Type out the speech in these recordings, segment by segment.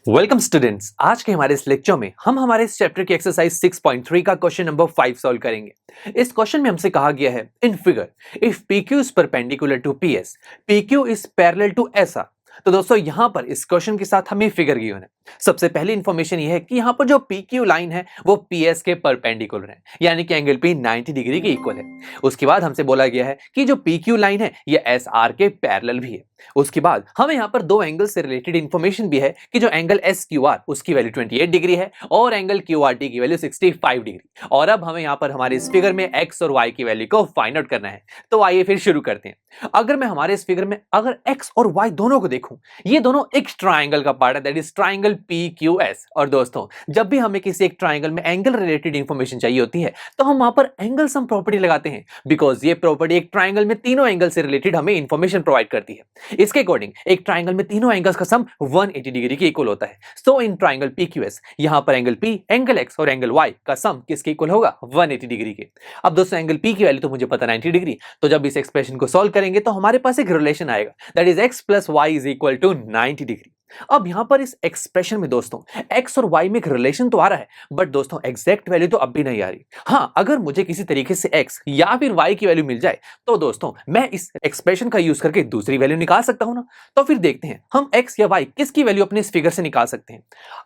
Welcome students. आज के हमारे इस लेक्चर में हम हमारे इस चैप्टर की एक्सरसाइज 6.3 का क्वेश्चन नंबर 5 सॉल्व करेंगे। इस क्वेश्चन में हमसे कहा गया है in figure if PQ is perpendicular to PS, PQ is parallel to SR। तो दोस्तों यहां पर इस क्वेश्चन के साथ हमें फिगर गिवन है। सबसे पहली इंफॉर्मेशन ये है कि यहां पर जो PQ लाइन है वो PS के परपेंडिकुलर है, यानी कि एंगल P 90 डिग्री के इक्वल है। उसके बाद हमसे बोला गया है कि जो PQ लाइन है ये SR के पैरेलल भी है। उसके बाद हमें यहाँ पर दो एंगल से रिलेटेड इंफॉर्मेशन भी है कि जो एंगल SQR उसकी वैल्यू 28 डिग्री है और एंगल QRT की वैल्यू 65 डिग्री। और अब हमें यहाँ पर हमारे इस फिगर में x और y की वैल्यू को फाइंड आउट करना है। तो आइए फिर शुरू करते हैं। अगर मैं हमारे इस फिगर में अगर x और y दोनों को देखूं, ये दोनों एक ट्राइंगल का पार्ट है, दैट इज ट्राइंगल PQS। और दोस्तों जब भी हमें किसी एक ट्राइंगल में एंगल रिलेटेड इंफॉर्मेशन चाहिए होती है तो हम वहां पर एंगल सम प्रॉपर्टी लगाते हैं, बिकॉज ये प्रॉपर्टी एक ट्राइंगल में तीनों एंगल से रिलेटेड हमें इंफॉर्मेशन प्रोवाइड करती है। इसके अकॉर्डिंग एक ट्राइंगल में तीनों एंगल्स का सम 180 डिग्री के इक्वल होता है। सो इन ट्राइंगल PQS यहां पर एंगल P, एंगल X और एंगल Y का सम किसके इक्वल होगा? 180 डिग्री के। अब दोस्तों एंगल P की वैल्यू तो मुझे पता 90 डिग्री, तो जब इस एक्सप्रेशन को सॉल्व करेंगे तो हमारे पास एक रिलेशन आएगा, that is x plus y is equal to 90 degree. अब यहां पर इस एक्सप्रेशन में दोस्तों x और y में एक रिलेशन तो आ रहा है, बट दोस्तों एग्जैक्ट वैल्यू तो अब भी नहीं आ रही। हाँ, अगर मुझे किसी तरीके से x या फिर y की वैल्यू मिल जाए तो दोस्तों मैं इस एक्सप्रेशन का यूज करके दूसरी वैल्यू निकाल सकता हूं ना। तो फिर देखते हैं हम x या y किसकी वैल्यू अपने इस फिगर से निकाल सकते हैं।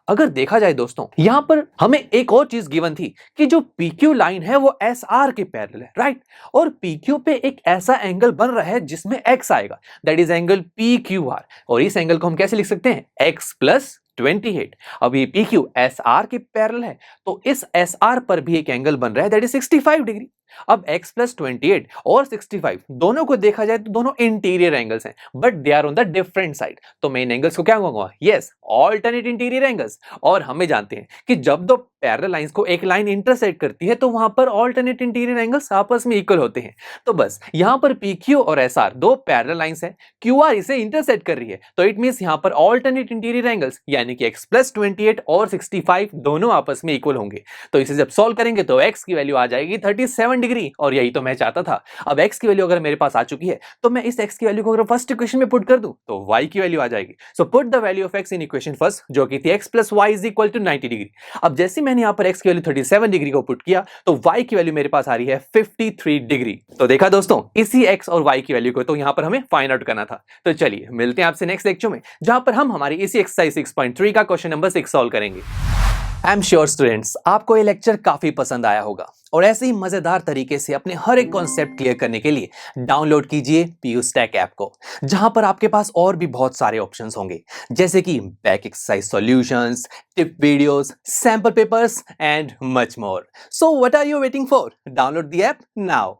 अगर देखा जाए दोस्तों यहां पर हमें एक और चीज गिवन थी कि जो PQ लाइन है वो SR के पैरेलल है, राइट। और PQ पे एक ऐसा एंगल बन रहा है जिसमें x आएगा, दैट इज एंगल PQR। और इस एंगल को हम कैसे लिख सकते हैं? x plus 28। अब ये PQ SR के पैरेलल है तो इस SR पर भी एक एंगल बन रहा है, दैट इज 65 डिग्री। अब x प्लस 28 और 65 दोनों को देखा जाए तो दोनों इंटीरियर एंगल्स हैं, but they are on the different side. तो मैं इन एंगल्स को क्या कहूंगा? Yes, alternate interior angles. और हमें जानते हैं कि जब दो पैरेलल लाइंस को एक लाइन इंटरसेक्ट करती है तो वहां पर ऑल्टरनेट इंटीरियर एंगल्स आपस में इक्वल होते हैं। तो बस यहां पर PQ और SR दो पैरेलल लाइंस हैं, QR इसे इंटरसेक्ट कर रही है, तो इट मींस यहां पर ऑल्टरनेट इंटीरियर एंगल्स यानी कि x प्लस 28 और 65 दोनों आपस में इक्वल होंगे। तो इसे जब सॉल्व करेंगे तो x की वैल्यू आ जाएगी 37 डिग्री, और यही तो मैं चाहता था। अब x की वैल्यू अगर मेरे पास आ चुकी है तो मैं इस x की वैल्यू को अगर फर्स्ट इक्वेशन में पुट कर दूं तो y की वैल्यू आ जाएगी। So put the value of x in equation first, जो कि थी x plus y is equal to 90 degree. अब जैसे मैंने यहां पर x की वैल्यू 37 डिग्री को पुट किया तो y की वैल्यू मेरे पास आ रही है 53 डिग्री। तो देखा दोस्तों, इसी x और y की वैल्यू को तो यहां पर हमें फाइंड आउट करना था। तो चलिए मिलते हैं आपसे नेक्स्ट लेक्चर में, जहां पर हम हमारी इसी एक्सरसाइज 6.3 का क्वेश्चन नंबर 6 सॉल्व करेंगे। आई एम श्योर स्टूडेंट्स आपको ये लेक्चर काफी पसंद आया होगा, और ऐसे ही मजेदार तरीके से अपने हर एक कॉन्सेप्ट क्लियर करने के लिए डाउनलोड कीजिए PU Stack ऐप को, जहां पर आपके पास और भी बहुत सारे ऑप्शंस होंगे, जैसे कि back exercise solutions, tip videos, sample papers and much more. So what are you waiting for? Download the app now.